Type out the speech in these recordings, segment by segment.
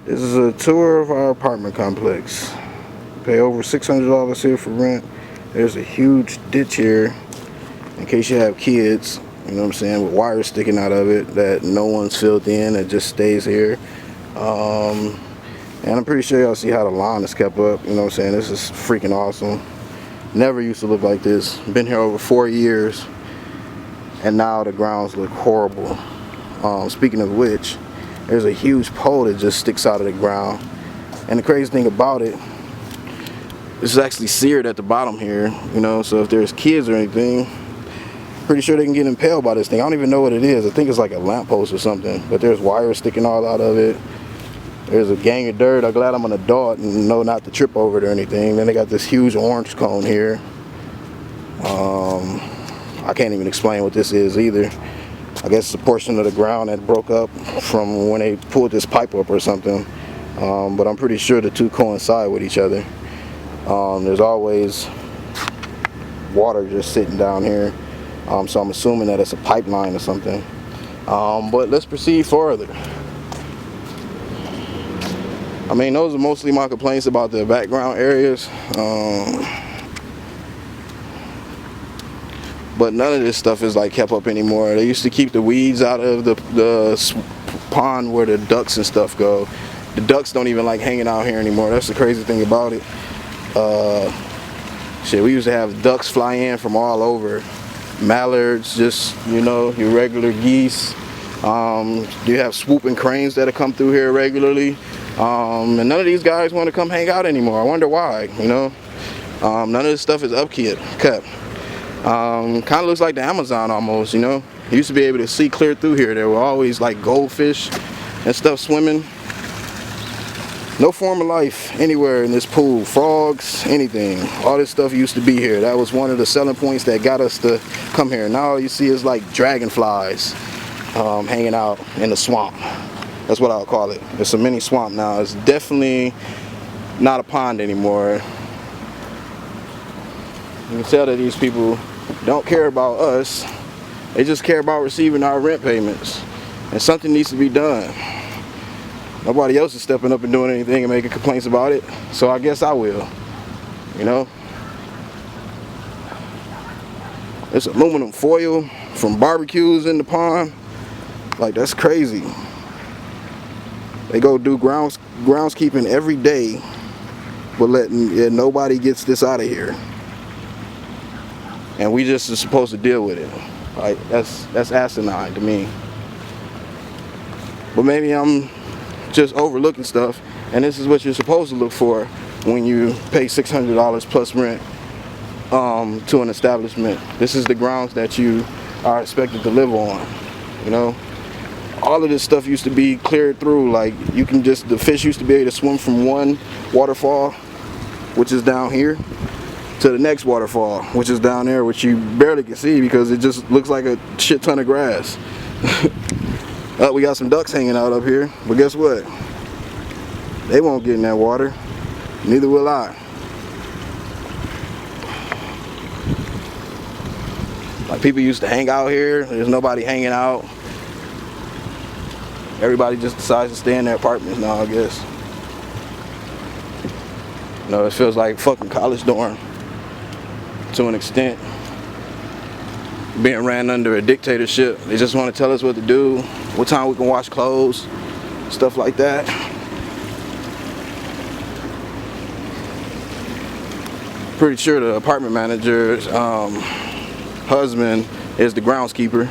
This is a tour of our apartment complex. Pay over $600 here for rent. There's a huge ditch here in case you have kids, you know what I'm saying, with wires sticking out of it that no one's filled in. It just stays here. And I'm pretty sure y'all see how the lawn is kept up, you know what I'm saying. This is freaking awesome. Never used to look like this. Been here over 4 years and now the grounds look horrible. Speaking of which, there's a huge pole that just sticks out of the ground, and the crazy thing about it, this is actually seared at the bottom here, you know, so if there's kids or anything, pretty sure they can get impaled by this thing. I don't even know what it is. I think it's like a lamppost or something, but there's wires sticking all out of it. There's a gang of dirt. I'm glad I'm an adult and know not to trip over it or anything. Then they got this huge orange cone here. I can't even explain what this is either. I guess it's a portion of the ground that broke up from when they pulled this pipe up or something. But I'm pretty sure the two coincide with each other. There's always water just sitting down here. So I'm assuming that it's a pipeline or something. But let's proceed further. I mean, those are mostly my complaints about the background areas. But none of this stuff is like kept up anymore. They used to keep the weeds out of the pond where the ducks and stuff go. The ducks don't even like hanging out here anymore. That's the crazy thing about it. Shit, we used to have ducks fly in from all over. Mallards, just, you know, your regular geese. You have swooping cranes that come through here regularly. And none of these guys want to come hang out anymore. I wonder why, you know. None of this stuff is kept. Kind of looks like the Amazon almost, you know. You used to be able to see clear through here. There were always like goldfish and stuff swimming. No form of life anywhere in this pool. Frogs, anything. All this stuff used to be here. That was one of the selling points that got us to come here. Now all you see is like dragonflies hanging out in the swamp. That's what I'll call it. It's a mini swamp now. It's definitely not a pond anymore. You can tell that these people don't care about us. They just care about receiving our rent payments. And something needs to be done. Nobody else is stepping up and doing anything and making complaints about it. So I guess I will. You know? It's aluminum foil from barbecues in the pond. Like, that's crazy. They go do groundskeeping every day, but nobody gets this out of here. And we just are supposed to deal with it. Like, that's asinine to me. But maybe I'm just overlooking stuff, and this is what you're supposed to look for when you pay $600 plus rent to an establishment. This is the grounds that you are expected to live on, you know. All of this stuff used to be cleared through. Like, the fish used to be able to swim from one waterfall, which is down here, to the next waterfall, which is down there, which you barely can see because it just looks like a shit ton of grass. We got some ducks hanging out up here, but guess what? They won't get in that water. Neither will I. Like, people used to hang out here. There's nobody hanging out. Everybody just decides to stay in their apartments now, I guess. You know, it feels like fucking college dorm to an extent. Being ran under a dictatorship. They just want to tell us what to do, what time we can wash clothes, stuff like that. Pretty sure the apartment manager's husband is the groundskeeper.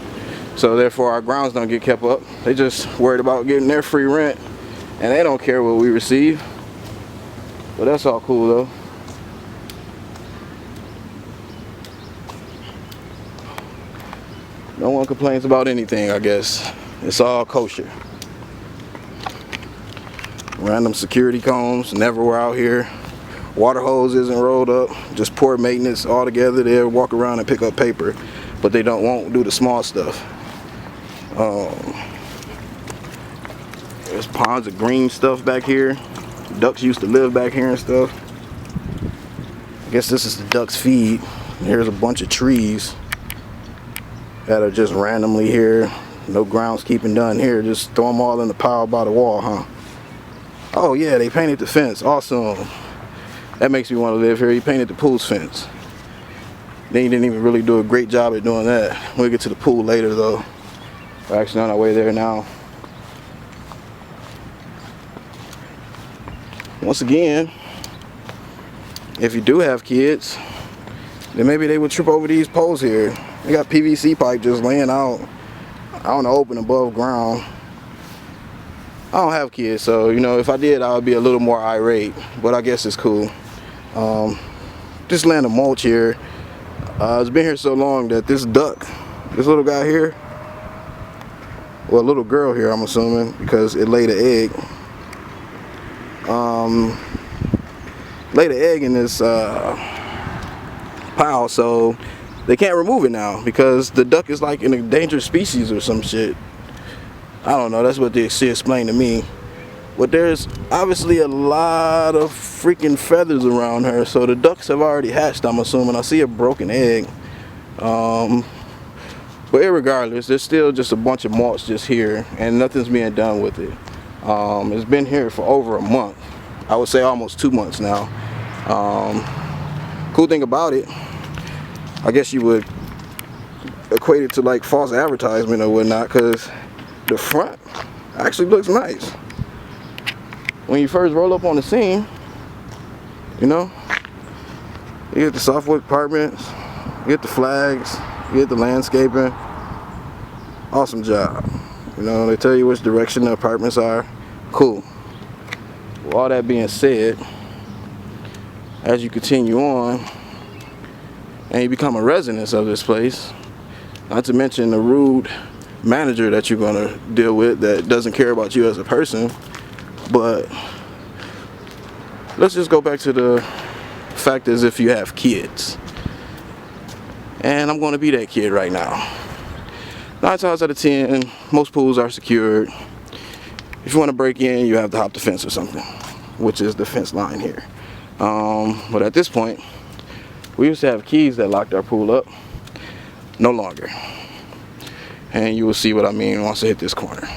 So therefore our grounds don't get kept up. They just worried about getting their free rent, and they don't care what we receive. But that's all cool though. No one complains about anything, I guess. It's all kosher. Random security cones, never were out here. Water hose isn't rolled up, just poor maintenance altogether. They'll walk around and pick up paper, but they won't do the small stuff. There's ponds of green stuff back here. Ducks used to live back here and stuff. I guess this is the ducks' feed. Here's a bunch of trees that are just randomly here. No groundskeeping done here. Just throw them all in the pile by the wall, huh? Oh yeah, they painted the fence. Awesome. That makes me want to live here. He painted the pool's fence. They didn't even really do a great job at doing that. We'll get to the pool later though. We're actually on our way there now. Once again, if you do have kids, then maybe they would trip over these poles here. They got PVC pipe just laying out on the open above ground. I don't have kids, so you know, if I did, I would be a little more irate, but I guess it's cool. Just laying the mulch here. It's been here so long that this duck, this little guy here, well, a little girl here, I'm assuming, because it laid an egg. Laid an egg in this pile, so they can't remove it now because the duck is like an endangered species or some shit. I don't know, that's what she explained to me. But there's obviously a lot of freaking feathers around her, so the ducks have already hatched, I'm assuming. I see a broken egg. But irregardless, there's still just a bunch of mulch just here, and nothing's being done with it. It's been here for over a month. I would say almost 2 months now. Cool thing about it, I guess you would equate it to like false advertisement or whatnot, because the front actually looks nice. When you first roll up on the scene, you know, you get the softwood apartments, you get the flags, you get the landscaping. Awesome job. You know, they tell you which direction the apartments are. Cool. With all that being said, as you continue on and you become a resident of this place, not to mention the rude manager that you're going to deal with that doesn't care about you as a person. But let's just go back to the fact as if you have kids. And I'm going to be that kid right now. 9 times out of 10, most pools are secured. If you want to break in, you have to hop the fence or something, which is the fence line here. But at this point, we used to have keys that locked our pool up. No longer. And you will see what I mean once I hit this corner.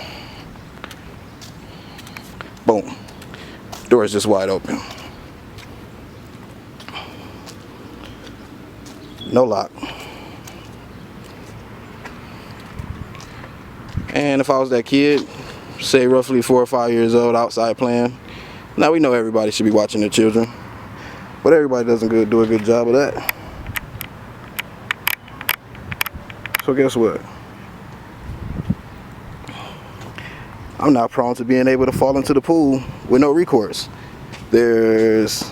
Boom. Door is just wide open. No lock. And if I was that kid, say roughly 4 or 5 years old, outside playing, now we know everybody should be watching their children, but everybody doesn't do a good job of that. So guess what? I'm now prone to being able to fall into the pool with no recourse. There's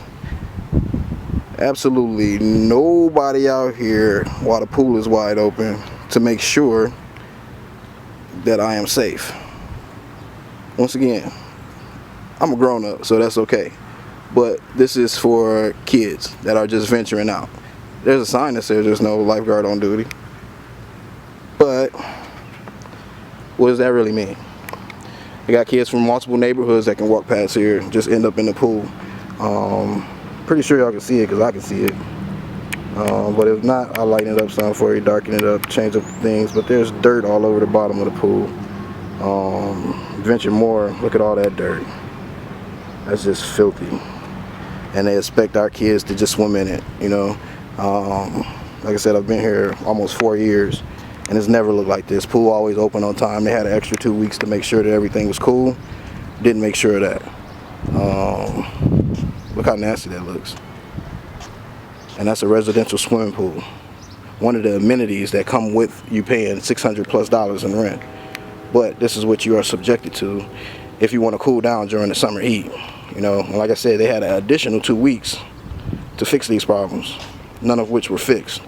absolutely nobody out here while the pool is wide open to make sure that I am safe. Once again, I'm a grown-up, so that's okay. But this is for kids that are just venturing out. There's a sign that says there's no lifeguard on duty. But what does that really mean? I got kids from multiple neighborhoods that can walk past here and just end up in the pool. Pretty sure y'all can see it because I can see it. But if not, I'll lighten it up some for you, darken it up, change up things. But there's dirt all over the bottom of the pool. Venture more, look at all that dirt. That's just filthy. And they expect our kids to just swim in it, you know. Like I said, I've been here almost 4 years. And it's never looked like this. Pool always open on time. They had an extra 2 weeks to make sure that everything was cool. Didn't make sure of that. Look how nasty that looks. And that's a residential swimming pool. One of the amenities that come with you paying $600+ in rent. But this is what you are subjected to if you want to cool down during the summer heat. You know, and like I said, they had an additional 2 weeks to fix these problems, none of which were fixed.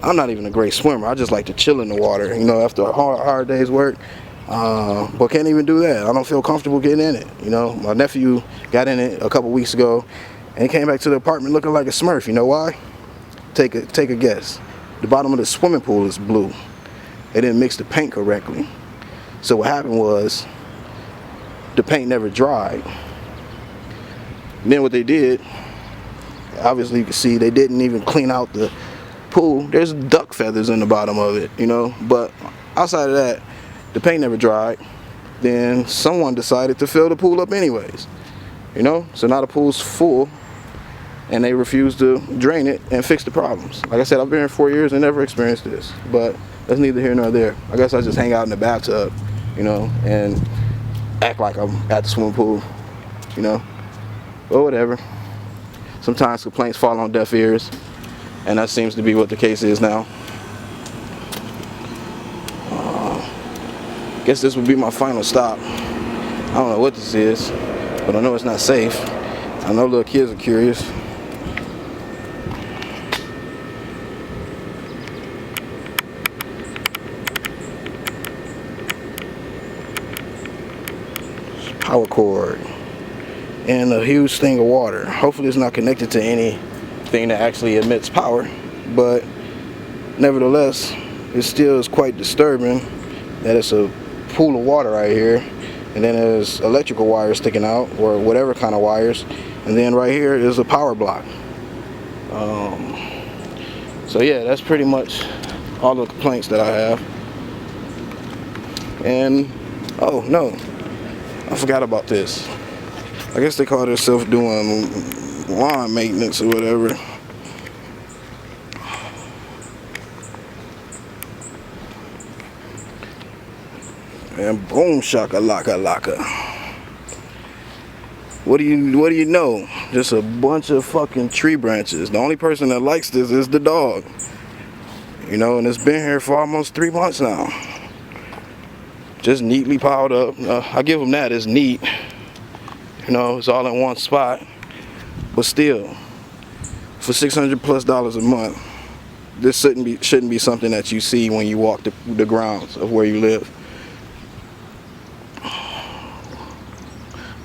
I'm not even a great swimmer. I just like to chill in the water, you know, after a hard day's work. But can't even do that. I don't feel comfortable getting in it. You know, my nephew got in it a couple weeks ago and he came back to the apartment looking like a Smurf. You know why? Take a guess. The bottom of the swimming pool is blue. They didn't mix the paint correctly. So what happened was the paint never dried. And then what they did, obviously you can see they didn't even clean out the pool. There's duck feathers in the bottom of it, you know, but outside of that, the paint never dried. then someone decided to fill the pool up anyways. You know, so now the pool's full and they refuse to drain it and fix the problems. Like I said, I've been here 4 years and never experienced this, but that's neither here nor there. I guess I just hang out in the bathtub, you know, and act like I'm at the swimming pool, you know, but whatever. Sometimes complaints fall on deaf ears, and that seems to be what the case is now. Guess this would be my final stop. I don't know what this is, but I know it's not safe. I know little kids are curious. Power cord and a huge thing of water. Hopefully it's not connected to anything that actually emits power, but nevertheless it still is quite disturbing that it's a pool of water right here, and then there's electrical wires sticking out, or whatever kind of wires, and then right here is a power block. So yeah, that's pretty much all the complaints that I have. And oh no, I forgot about this. I guess they call themselves doing lawn maintenance or whatever. And boom shaka laka laka. What do you know? Just a bunch of fucking tree branches. The only person that likes this is the dog. You know, and it's been here for almost 3 months now. Just neatly piled up. I give them that, it's neat. You know, it's all in one spot. But still, for $600+ a month, this shouldn't be something that you see when you walk the grounds of where you live.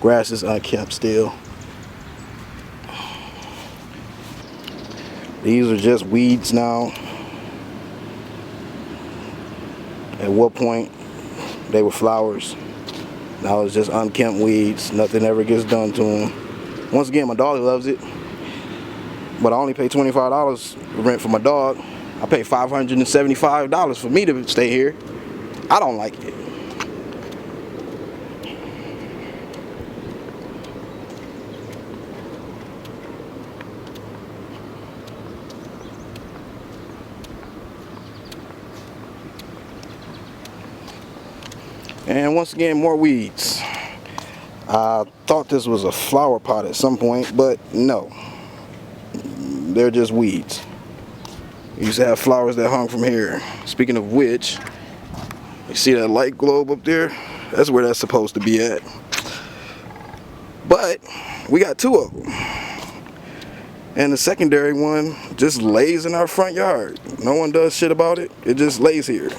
Grass is unkempt still. These are just weeds now. At what point they were flowers. Now it's just unkempt weeds. Nothing ever gets done to them. Once again, my dog loves it, but I only pay $25 rent for my dog. I pay $575 for me to stay here. I don't like it. And once again, more weeds. I thought this was a flower pot at some point, but no. They're just weeds. We used to have flowers that hung from here. Speaking of which, you see that light globe up there? That's where that's supposed to be at. But we got 2 of them. And the secondary one just lays in our front yard. No one does shit about it. It just lays here.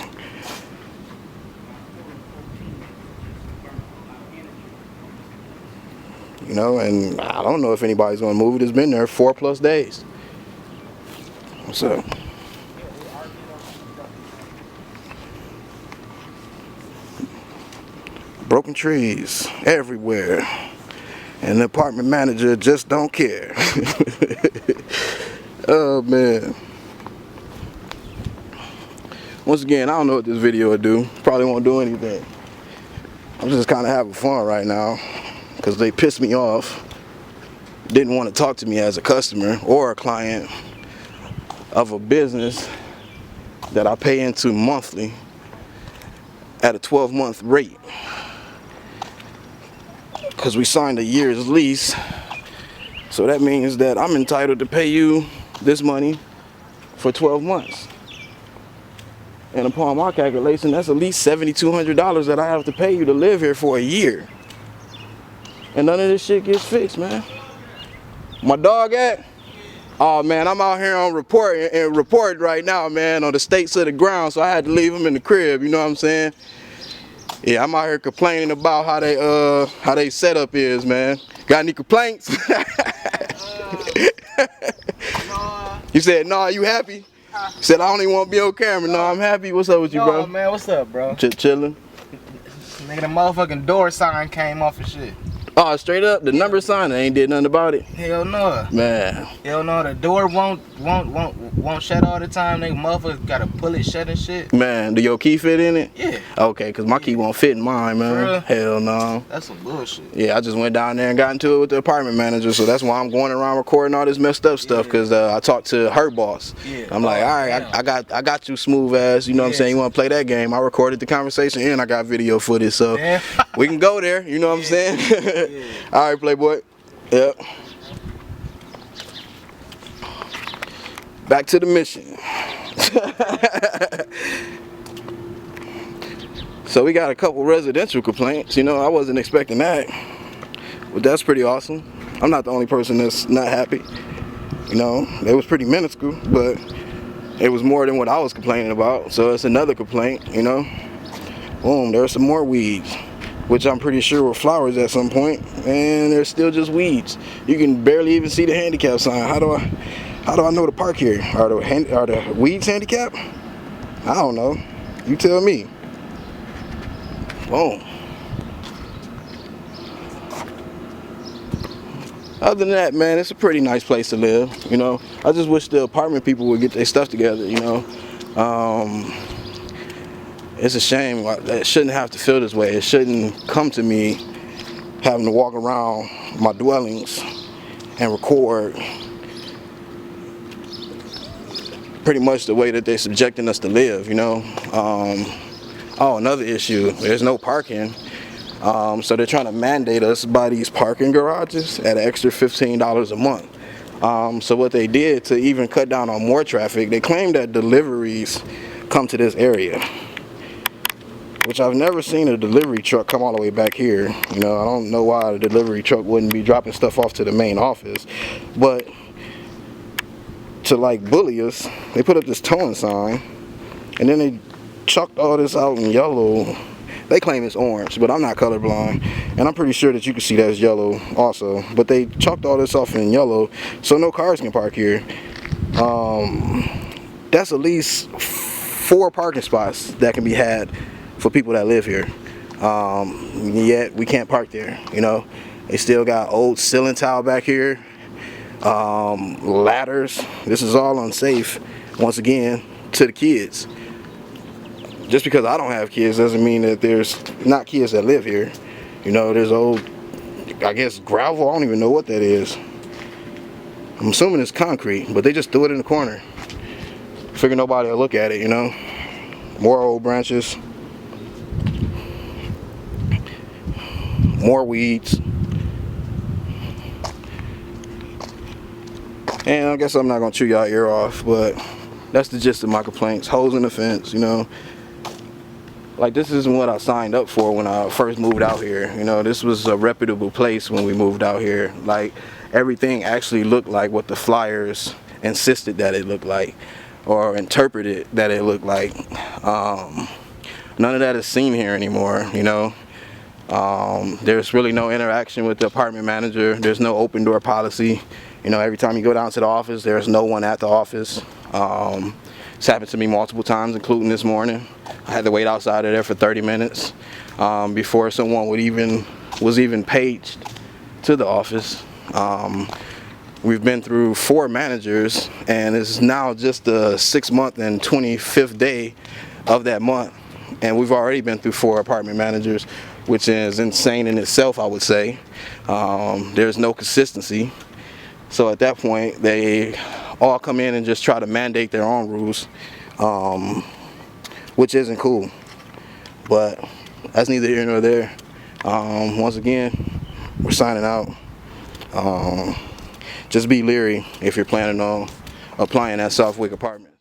You know, and I don't know if anybody's gonna move it. It's been there 4+ days. So broken trees everywhere, and the apartment manager just don't care. Oh man. Once again, I don't know what this video will do. Probably won't do anything. I'm just kind of having fun right now, because they pissed me off. Didn't want to talk to me as a customer or a client of a business that I pay into monthly at a 12-month rate, because we signed a year's lease. So that means that I'm entitled to pay you this money for 12 months. And upon my calculation, that's at least $7,200 that I have to pay you to live here for a year. And none of this shit gets fixed, man. My dog at? Oh man, I'm out here on report right now, man, on the states of the ground, so I had to leave him in the crib, you know what I'm saying? Yeah, I'm out here complaining about how they setup is, man. Got any complaints? You said, nah, you happy? You said, I don't even want to be on camera. No, I'm happy. What's up with you, bro? Man, what's up, bro? Chilling. Nigga, the motherfucking door sign came off and shit. Oh, straight up, the number sign, they ain't did nothing about it. Hell no. Man. Hell no, the door won't shut all the time. They motherfuckers gotta pull it shut and shit. Man, do your key fit in it? Yeah. Okay, cause my key won't fit in mine, man. For real? Hell no. That's some bullshit. Yeah, I just went down there and got into it with the apartment manager, so that's why I'm going around recording all this messed up stuff. Cause I talked to her boss. Yeah. I'm like, all right, I got you, smooth ass. You know what I'm saying? You want to play that game? I recorded the conversation and I got video footage, so we can go there. You know what I'm saying? All right, Playboy. Yep. Back to the mission. So we got a couple residential complaints. You know, I wasn't expecting that, but that's pretty awesome. I'm not the only person that's not happy. You know, it was pretty minuscule, but it was more than what I was complaining about. So it's another complaint, you know. Boom, there's some more weeds, which I'm pretty sure were flowers at some point, and they're still just weeds. You can barely even see the handicap sign. How do I know to park here? Are the weeds handicap? I don't know. You tell me. Boom. Other than that, man, it's a pretty nice place to live. You know, I just wish the apartment people would get their stuff together. You know, it's a shame. It shouldn't have to feel this way. It shouldn't come to me having to walk around my dwellings and record pretty much the way that they're subjecting us to live, you know. Oh, another issue, there's no parking. So they're trying to mandate us buy these parking garages at an extra $15 a month. So what they did to even cut down on more traffic, they claim that deliveries come to this area, which I've never seen a delivery truck come all the way back here. You know, I don't know why the delivery truck wouldn't be dropping stuff off to the main office, but to like bully us, they put up this towing sign, and then they chucked all this out in yellow. They claim it's orange, but I'm not colorblind, and I'm pretty sure that you can see that's yellow also. But they chalked all this off in yellow, so no cars can park here. That's at least 4 parking spots that can be had for people that live here. Yet we can't park there. You know, they still got old ceiling tile back here, ladders. This is all unsafe. Once again, to the kids. Just because I don't have kids doesn't mean that there's not kids that live here. You know, there's old, I guess, gravel. I don't even know what that is. I'm assuming it's concrete, but they just threw it in the corner. Figure nobody will look at it, you know. More old branches. More weeds. And I guess I'm not going to chew y'all ear off, but that's the gist of my complaints. Holes in the fence, you know. Like, this isn't what I signed up for when I first moved out here. You know, this was a reputable place when we moved out here. Like, everything actually looked like what the flyers insisted that it looked like, or interpreted that it looked like. None of that is seen here anymore, you know. There's really no interaction with the apartment manager. There's no open door policy. You know, every time you go down to the office, there's no one at the office. It's happened to me multiple times, including this morning. I had to wait outside of there for 30 minutes before someone was even paged to the office. We've been through 4 managers, and it's now just the 6th month and 25th day of that month, and we've already been through 4 apartment managers, which is insane in itself, I would say. There's no consistency. So at that point, they all come in and just try to mandate their own rules, which isn't cool. But that's neither here nor there. Once again, we're signing out. Just be leery if you're planning on applying at Southwick Apartments.